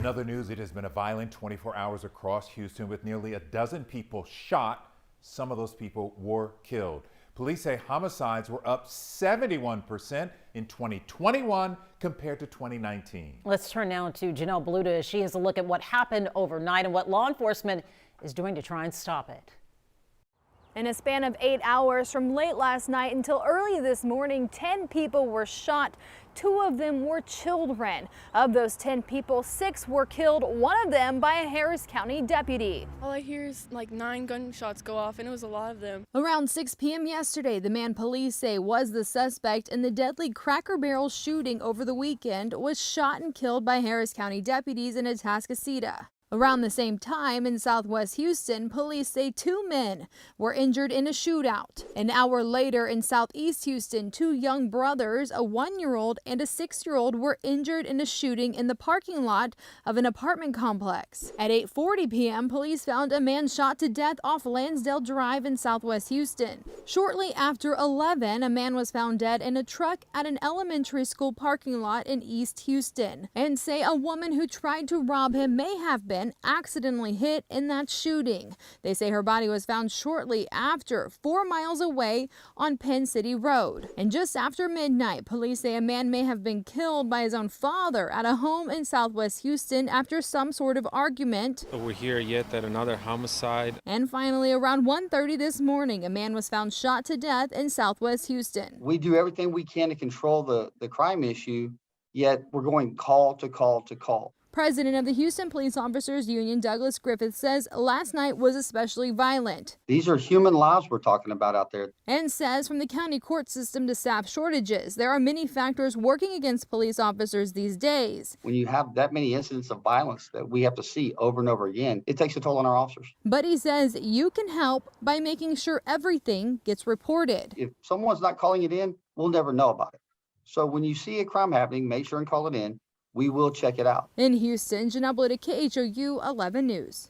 other news, it has been a violent 24 hours across Houston with nearly a dozen people shot. Some of those people were killed. Police say homicides were up 71% in 2021 compared to 2019. Let's turn now to Janelle Baluta as she has a look at what happened overnight and what law enforcement is doing to try and stop it. In a span of 8 hours from late last night until early this morning, 10 people were shot. 2 of them were children. Of those 10 people, 6 were killed, one of them by a Harris County deputy. All I hear is like 9 gunshots go off, and it was a lot of them. Around 6 p.m. yesterday, the man police say was the suspect in the deadly Cracker Barrel shooting over the weekend was shot and killed by Harris County deputies in Atascocita. Around the same time in Southwest Houston, police say 2 men were injured in a shootout. An hour later in Southeast Houston, 2 young brothers, a 1-year-old and a 6-year-old, were injured in a shooting in the parking lot of an apartment complex. At 8:40 p.m., police found a man shot to death off Lansdale Drive in Southwest Houston. Shortly after 11, a man was found dead in a truck at an elementary school parking lot in East Houston, and say a woman who tried to rob him may have been accidentally hit in that shooting. They say her body was found shortly after 4 miles away on Penn City Road. And just after midnight, police say a man may have been killed by his own father at a home in Southwest Houston after some sort of argument. We're here yet that another homicide. And finally, around 1:30 this morning, a man was found shot to death in Southwest Houston. We do everything we can to control the crime issue, yet we're going call to call to call. President of the Houston Police Officers Union, Douglas Griffith, says last night was especially violent. These are human lives we're talking about out there. And says from the county court system to staff shortages, there are many factors working against police officers these days. When you have that many incidents of violence that we have to see over and over again, it takes a toll on our officers. But he says you can help by making sure everything gets reported. If someone's not calling it in, we'll never know about it. So when you see a crime happening, make sure and call it in. We will check it out. In Houston, Janelle Baluta, KHOU 11 News.